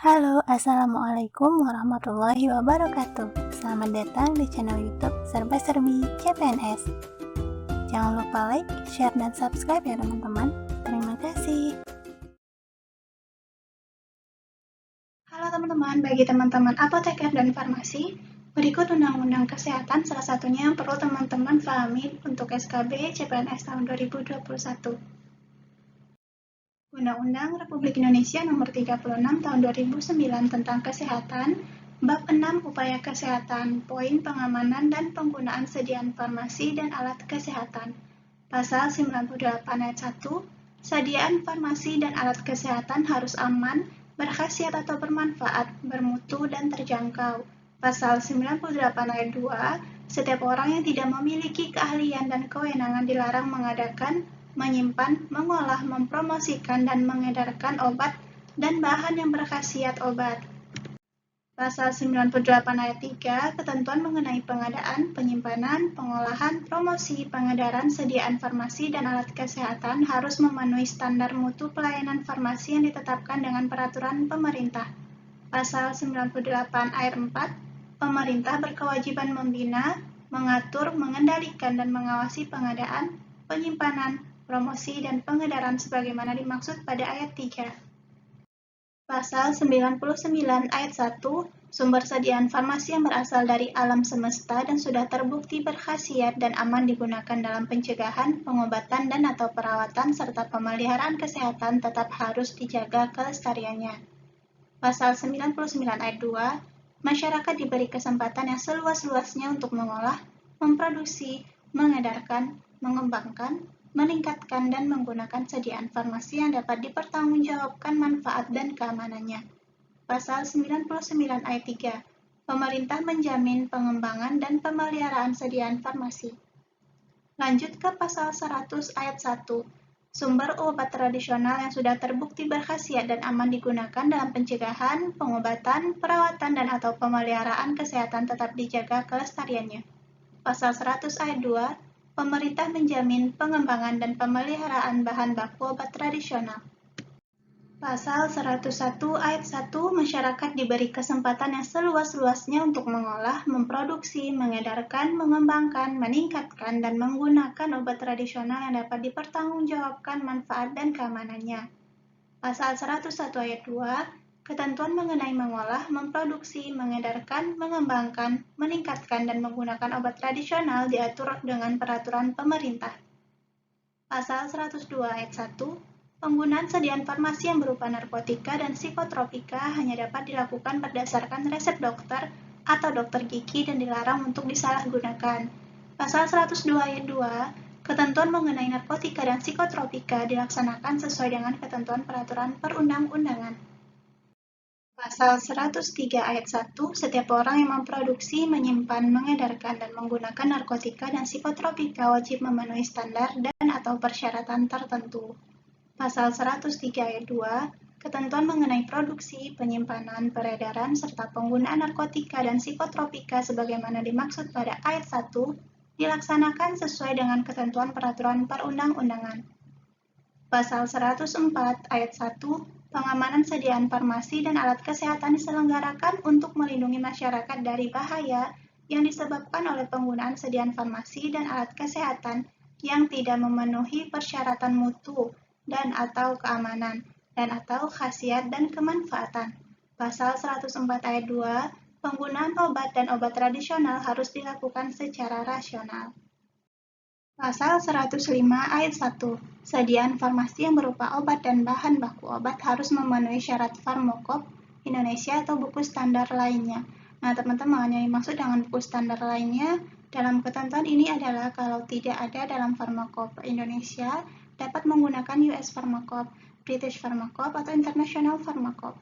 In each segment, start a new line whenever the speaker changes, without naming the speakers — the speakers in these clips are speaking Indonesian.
Halo, Assalamualaikum warahmatullahi wabarakatuh. Selamat datang di channel YouTube Serba Serbi CPNS. Jangan lupa like, share, dan subscribe ya teman-teman. Terima kasih.
Halo teman-teman, bagi teman-teman apoteker dan farmasi, berikut Undang-Undang Kesehatan salah satunya yang perlu teman-teman pahami untuk SKB CPNS tahun 2021. Undang-Undang Republik Indonesia Nomor 36 Tahun 2009 tentang Kesehatan, Bab 6 Upaya Kesehatan, Poin Pengamanan dan Penggunaan Sediaan Farmasi dan Alat Kesehatan. Pasal 98 Ayat 1, sediaan farmasi dan alat kesehatan harus aman, berkhasiat atau bermanfaat, bermutu, dan terjangkau. Pasal 98 Ayat 2, setiap orang yang tidak memiliki keahlian dan kewenangan dilarang mengadakan, menyimpan, mengolah, mempromosikan, dan mengedarkan obat dan bahan yang berkhasiat obat. Pasal 98 Ayat 3, ketentuan mengenai pengadaan, penyimpanan, pengolahan, promosi, pengedaran, sediaan farmasi dan alat kesehatan harus memenuhi standar mutu pelayanan farmasi yang ditetapkan dengan peraturan pemerintah. Pasal 98 Ayat 4, pemerintah berkewajiban membina, mengatur, mengendalikan, dan mengawasi pengadaan, penyimpanan, promosi, dan pengedaran sebagaimana dimaksud pada ayat 3. Pasal 99 Ayat 1, sumber sediaan farmasi yang berasal dari alam semesta dan sudah terbukti berkhasiat dan aman digunakan dalam pencegahan, pengobatan, dan atau perawatan serta pemeliharaan kesehatan tetap harus dijaga kelestariannya. Pasal 99 Ayat 2, masyarakat diberi kesempatan yang seluas-luasnya untuk mengolah, memproduksi, mengedarkan, mengembangkan, meningkatkan, dan menggunakan sediaan farmasi yang dapat dipertanggungjawabkan manfaat dan keamanannya. Pasal 99 Ayat 3, pemerintah menjamin pengembangan dan pemeliharaan sediaan farmasi. Lanjut ke pasal 100 Ayat 1, sumber obat tradisional yang sudah terbukti berkhasiat dan aman digunakan dalam pencegahan, pengobatan, perawatan, dan atau pemeliharaan kesehatan tetap dijaga kelestariannya. Pasal 100 Ayat 2, pemerintah menjamin pengembangan dan pemeliharaan bahan baku obat tradisional. Pasal 101 Ayat 1, masyarakat diberi kesempatan yang seluas-luasnya untuk mengolah, memproduksi, mengedarkan, mengembangkan, meningkatkan, dan menggunakan obat tradisional yang dapat dipertanggungjawabkan manfaat dan keamanannya. Pasal 101 Ayat 2, ketentuan mengenai mengolah, memproduksi, mengedarkan, mengembangkan, meningkatkan, dan menggunakan obat tradisional diatur dengan peraturan pemerintah. Pasal 102 Ayat 1, penggunaan sediaan farmasi yang berupa narkotika dan psikotropika hanya dapat dilakukan berdasarkan resep dokter atau dokter gigi dan dilarang untuk disalahgunakan. Pasal 102 Ayat 2, ketentuan mengenai narkotika dan psikotropika dilaksanakan sesuai dengan ketentuan peraturan perundang-undangan. Pasal 103 Ayat 1, setiap orang yang memproduksi, menyimpan, mengedarkan, dan menggunakan narkotika dan psikotropika wajib memenuhi standar dan atau persyaratan tertentu. Pasal 103 Ayat 2, ketentuan mengenai produksi, penyimpanan, peredaran, serta penggunaan narkotika dan psikotropika sebagaimana dimaksud pada Ayat 1, dilaksanakan sesuai dengan ketentuan peraturan perundang-undangan. Pasal 104 Ayat 1, pengamanan sediaan farmasi dan alat kesehatan diselenggarakan untuk melindungi masyarakat dari bahaya yang disebabkan oleh penggunaan sediaan farmasi dan alat kesehatan yang tidak memenuhi persyaratan mutu dan atau keamanan dan atau khasiat dan kemanfaatan. Pasal 104 Ayat 2, penggunaan obat dan obat tradisional harus dilakukan secara rasional. Pasal 105 Ayat 1, sediaan farmasi yang berupa obat dan bahan baku obat harus memenuhi syarat Farmacop Indonesia atau buku standar lainnya. Nah, teman-teman, yang dimaksud dengan buku standar lainnya dalam ketentuan ini adalah kalau tidak ada dalam Farmacop Indonesia, dapat menggunakan US Farmacop, British Farmacop, atau International Farmacop.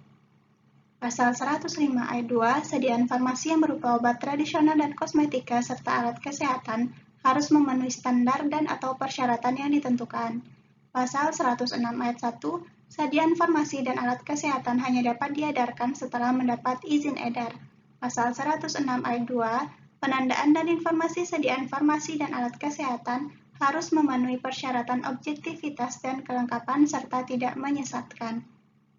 Pasal 105 Ayat 2, sediaan farmasi yang berupa obat tradisional dan kosmetika serta alat kesehatan harus memenuhi standar dan atau persyaratan yang ditentukan. Pasal 106 Ayat 1, sediaan farmasi dan alat kesehatan hanya dapat diedarkan setelah mendapat izin edar. Pasal 106 Ayat 2, penandaan dan informasi sediaan farmasi dan alat kesehatan harus memenuhi persyaratan objektivitas dan kelengkapan serta tidak menyesatkan.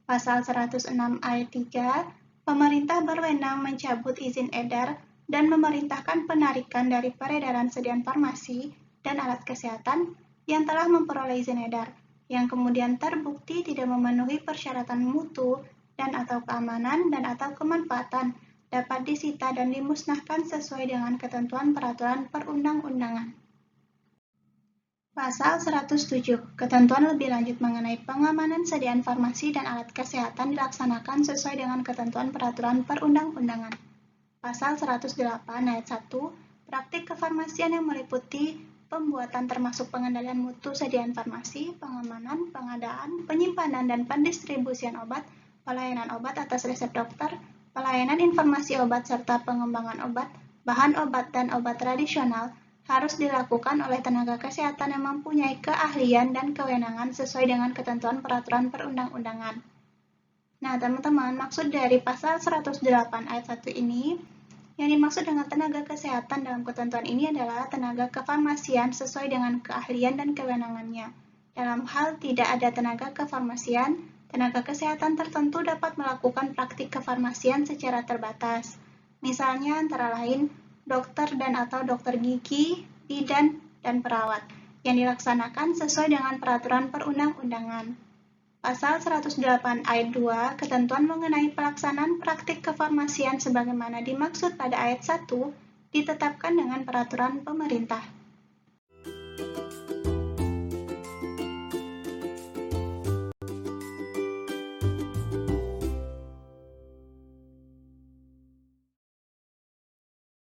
Pasal 106 ayat 3, pemerintah berwenang mencabut izin edar dan memerintahkan penarikan dari peredaran sediaan farmasi dan alat kesehatan yang telah memperoleh izin edar, yang kemudian terbukti tidak memenuhi persyaratan mutu dan/atau keamanan dan/atau kemanfaatan, dapat disita dan dimusnahkan sesuai dengan ketentuan peraturan perundang-undangan. Pasal 107. Ketentuan lebih lanjut mengenai pengamanan sediaan farmasi dan alat kesehatan dilaksanakan sesuai dengan ketentuan peraturan perundang-undangan. Pasal 108 ayat 1. Praktik kefarmasian yang meliputi pembuatan termasuk pengendalian mutu sediaan farmasi, pengamanan, pengadaan, penyimpanan, dan pendistribusian obat, pelayanan obat atas resep dokter, pelayanan informasi obat serta pengembangan obat, bahan obat dan obat tradisional harus dilakukan oleh tenaga kesehatan yang mempunyai keahlian dan kewenangan sesuai dengan ketentuan peraturan perundang-undangan. Nah, teman-teman, maksud dari pasal 108 ayat 1 ini, yang dimaksud dengan tenaga kesehatan dalam ketentuan ini adalah tenaga kefarmasian sesuai dengan keahlian dan kewenangannya. Dalam hal tidak ada tenaga kefarmasian, tenaga kesehatan tertentu dapat melakukan praktik kefarmasian secara terbatas. Misalnya antara lain, dokter dan/atau dokter gigi, bidan, dan perawat, yang dilaksanakan sesuai dengan peraturan perundang-undangan. Pasal 108 ayat 2, ketentuan mengenai pelaksanaan praktik kefarmasian sebagaimana dimaksud pada ayat 1, ditetapkan dengan peraturan pemerintah.